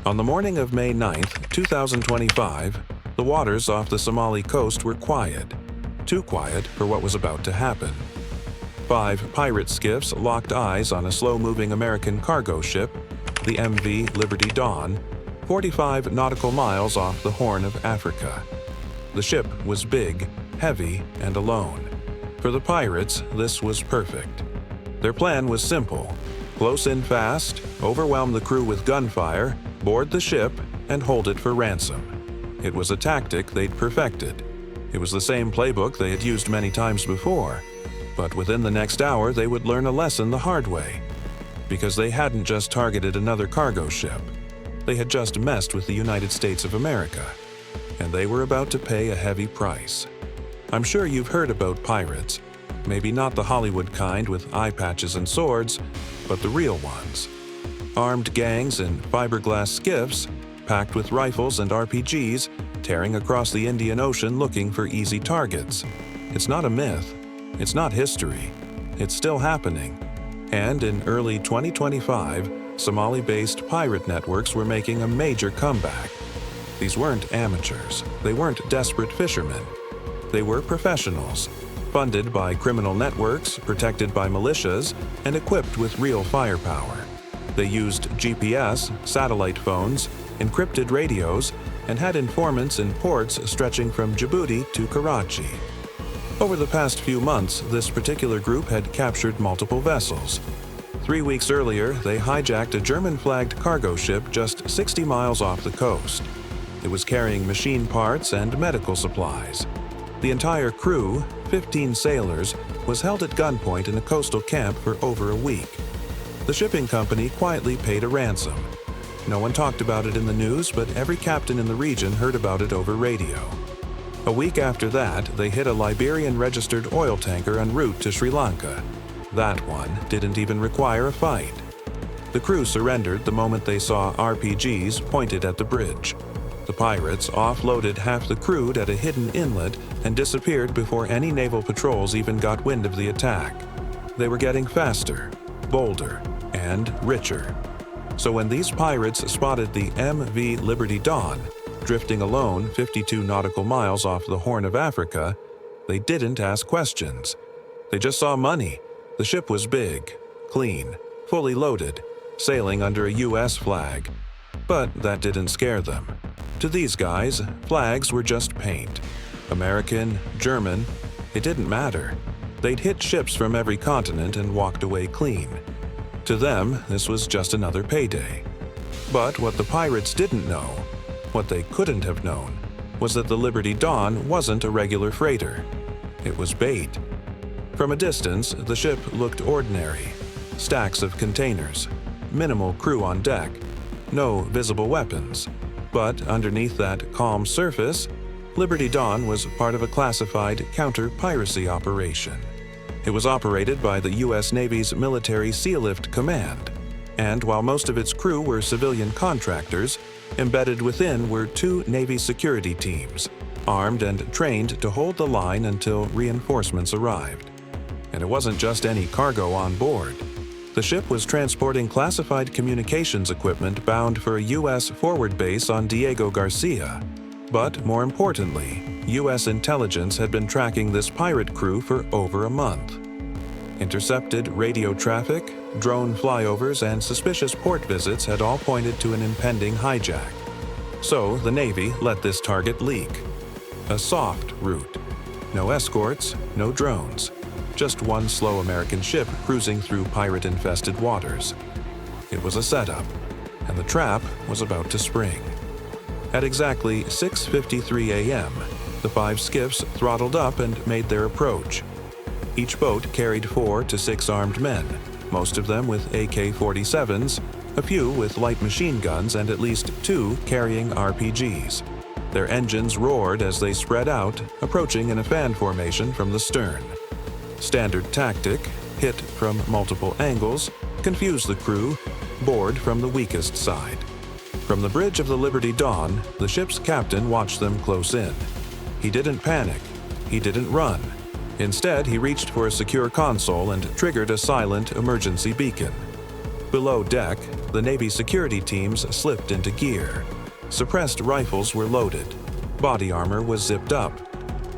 On the morning of May 9, 2025, the waters off the Somali coast were quiet. Too quiet for what was about to happen. 5 pirate skiffs locked eyes on a slow-moving American cargo ship, the MV Liberty Dawn, 45 nautical miles off the Horn of Africa. The ship was big, heavy, and alone. For the pirates, this was perfect. Their plan was simple: close in fast, overwhelm the crew with gunfire, board the ship, and hold it for ransom. It was a tactic they'd perfected. It was the same playbook they had used many times before, but within the next hour they would learn a lesson the hard way. Because they hadn't just targeted another cargo ship. They had just messed with the United States of America, and they were about to pay a heavy price. I'm sure you've heard about pirates, maybe not the Hollywood kind with eye patches and swords, but the real ones. Armed gangs in fiberglass skiffs, packed with rifles and RPGs, tearing across the Indian Ocean looking for easy targets. It's not a myth. It's not history. It's still happening. And in early 2025, Somali-based pirate networks were making a major comeback. These weren't amateurs. They weren't desperate fishermen. They were professionals, funded by criminal networks, protected by militias, and equipped with real firepower. They used GPS, satellite phones, encrypted radios, and had informants in ports stretching from Djibouti to Karachi. Over the past few months, this particular group had captured multiple vessels. 3 weeks earlier, they hijacked a German-flagged cargo ship just 60 miles off the coast. It was carrying machine parts and medical supplies. The entire crew, 15 sailors, was held at gunpoint in a coastal camp for over a week. The shipping company quietly paid a ransom. No one talked about it in the news, but every captain in the region heard about it over radio. A week after that, they hit a Liberian-registered oil tanker en route to Sri Lanka. That one didn't even require a fight. The crew surrendered the moment they saw RPGs pointed at the bridge. The pirates offloaded half the crew at a hidden inlet and disappeared before any naval patrols even got wind of the attack. They were getting faster, bolder, and richer. So when these pirates spotted the MV Liberty Dawn, drifting alone 52 nautical miles off the Horn of Africa, they didn't ask questions. They just saw money. The ship was big, clean, fully loaded, sailing under a U.S. flag. But that didn't scare them. To these guys, flags were just paint. American, German, it didn't matter. They'd hit ships from every continent and walked away clean. To them, this was just another payday. But what the pirates didn't know, what they couldn't have known, was that the Liberty Dawn wasn't a regular freighter. It was bait. From a distance, the ship looked ordinary. Stacks of containers, minimal crew on deck, no visible weapons. But underneath that calm surface, Liberty Dawn was part of a classified counter-piracy operation. It was operated by the U.S. Navy's Military Sealift Command, and while most of its crew were civilian contractors, embedded within were 2 Navy security teams, armed and trained to hold the line until reinforcements arrived. And it wasn't just any cargo on board. The ship was transporting classified communications equipment bound for a U.S. forward base on Diego Garcia. But more importantly, U.S. intelligence had been tracking this pirate crew for over a month. Intercepted radio traffic, drone flyovers, and suspicious port visits had all pointed to an impending hijack. So the Navy let this target leak. A soft route. No escorts, no drones. Just one slow American ship cruising through pirate-infested waters. It was a setup, and the trap was about to spring. At exactly 6:53 a.m., the 5 skiffs throttled up and made their approach. Each boat carried 4 to 6 armed men, most of them with AK-47s, a few with light machine guns, and at least 2 carrying RPGs. Their engines roared as they spread out, approaching in a fan formation from the stern. Standard tactic: hit from multiple angles, confuse the crew, board from the weakest side. From the bridge of the Liberty Dawn, the ship's captain watched them close in. He didn't panic. He didn't run. Instead, he reached for a secure console and triggered a silent emergency beacon. Below deck, the Navy security teams slipped into gear. Suppressed rifles were loaded. Body armor was zipped up.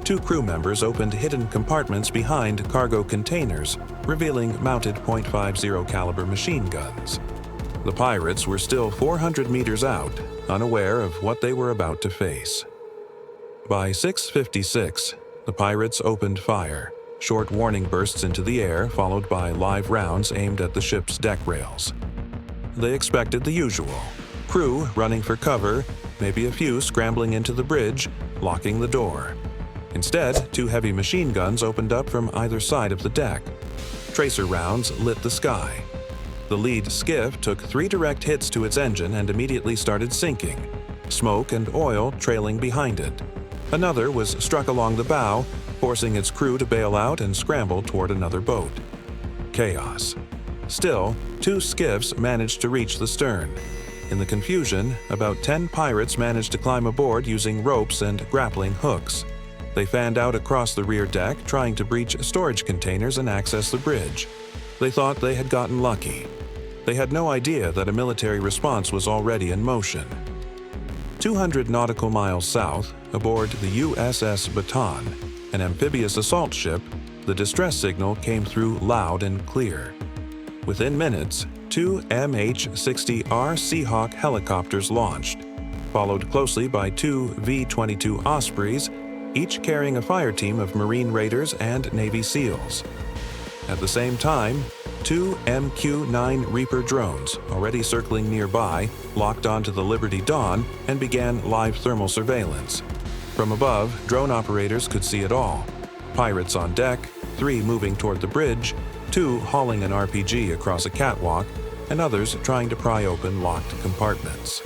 2 crew members opened hidden compartments behind cargo containers, revealing mounted .50 caliber machine guns. The pirates were still 400 meters out, unaware of what they were about to face. By 6:56, the pirates opened fire. Short warning bursts into the air, followed by live rounds aimed at the ship's deck rails. They expected the usual: crew running for cover, maybe a few scrambling into the bridge, locking the door. Instead, 2 heavy machine guns opened up from either side of the deck. Tracer rounds lit the sky. The lead skiff took 3 direct hits to its engine and immediately started sinking, smoke and oil trailing behind it. Another was struck along the bow, forcing its crew to bail out and scramble toward another boat. Chaos. Still, 2 skiffs managed to reach the stern. In the confusion, about 10 pirates managed to climb aboard using ropes and grappling hooks. They fanned out across the rear deck, trying to breach storage containers and access the bridge. They thought they had gotten lucky. They had no idea that a military response was already in motion. 200 nautical miles south, aboard the USS Baton, an amphibious assault ship, the distress signal came through loud and clear. Within minutes, 2 MH-60R Seahawk helicopters launched, followed closely by 2 V-22 Ospreys, each carrying a fire team of Marine Raiders and Navy SEALs. At the same time, 2 MQ-9 Reaper drones, already circling nearby, locked onto the Liberty Dawn and began live thermal surveillance. From above, drone operators could see it all: pirates on deck, 3 moving toward the bridge, 2 hauling an RPG across a catwalk, and others trying to pry open locked compartments.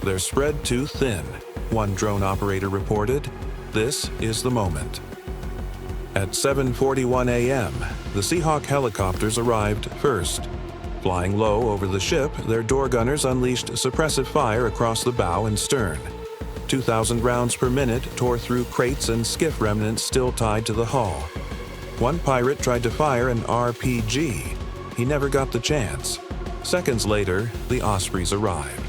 "They're spread too thin," one drone operator reported. "This is the moment." At 7:41 a.m., the Seahawk helicopters arrived first. Flying low over the ship, their door gunners unleashed suppressive fire across the bow and stern. 2,000 rounds per minute tore through crates and skiff remnants still tied to the hull. One pirate tried to fire an RPG. He never got the chance. Seconds later, the Ospreys arrived.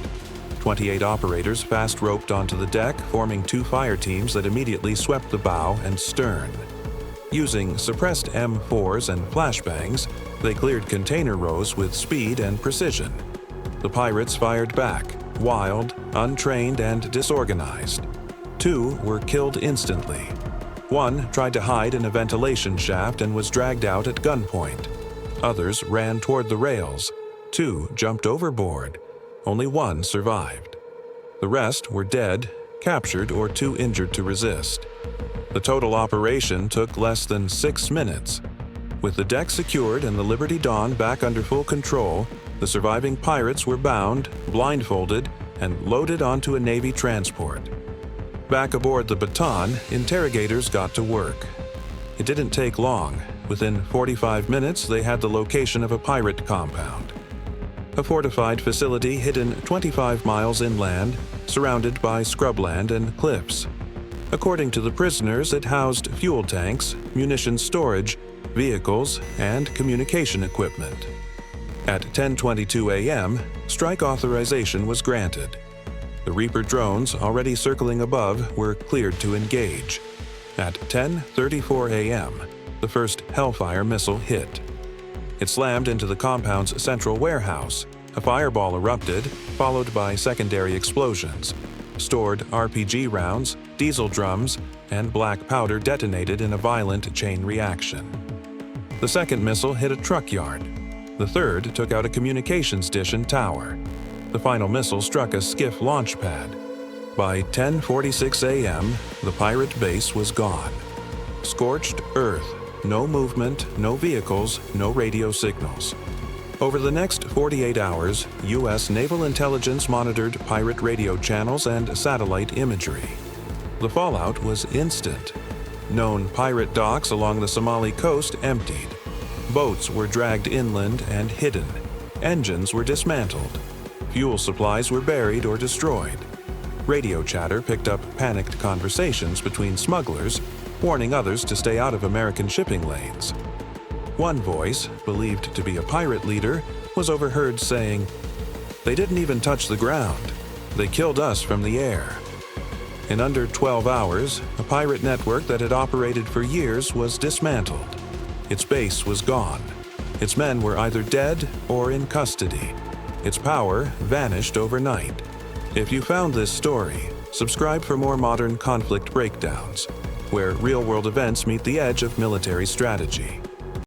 28 operators fast-roped onto the deck, forming 2 fire teams that immediately swept the bow and stern. Using suppressed M4s and flashbangs, they cleared container rows with speed and precision. The pirates fired back, wild, untrained, and disorganized. 2 were killed instantly. 1 tried to hide in a ventilation shaft and was dragged out at gunpoint. Others ran toward the rails. 2 jumped overboard. Only 1 survived. The rest were dead, captured, or too injured to resist. The total operation took less than 6 minutes. With the deck secured and the Liberty Dawn back under full control, the surviving pirates were bound, blindfolded, and loaded onto a Navy transport. Back aboard the Baton, interrogators got to work. It didn't take long. Within 45 minutes, they had the location of a pirate compound. A fortified facility hidden 25 miles inland, surrounded by scrubland and cliffs. According to the prisoners, it housed fuel tanks, munitions storage, vehicles, and communication equipment. At 10:22 a.m., strike authorization was granted. The Reaper drones, already circling above, were cleared to engage. At 10:34 a.m., the first Hellfire missile hit. It slammed into the compound's central warehouse. A fireball erupted, followed by secondary explosions. Stored RPG rounds, diesel drums, and black powder detonated in a violent chain reaction. The second missile hit a truck yard. The third took out a communications dish and tower. The final missile struck a skiff launch pad. By 10:46 a.m., the pirate base was gone. Scorched earth, no movement, no vehicles, no radio signals. Over the next 48 hours, U.S. naval intelligence monitored pirate radio channels and satellite imagery. The fallout was instant. Known pirate docks along the Somali coast emptied. Boats were dragged inland and hidden. Engines were dismantled. Fuel supplies were buried or destroyed. Radio chatter picked up panicked conversations between smugglers, warning others to stay out of American shipping lanes. One voice, believed to be a pirate leader, was overheard saying, "They didn't even touch the ground. They killed us from the air." In under 12 hours, a pirate network that had operated for years was dismantled. Its base was gone. Its men were either dead or in custody. Its power vanished overnight. If you found this story, subscribe for more modern conflict breakdowns, where real-world events meet the edge of military strategy.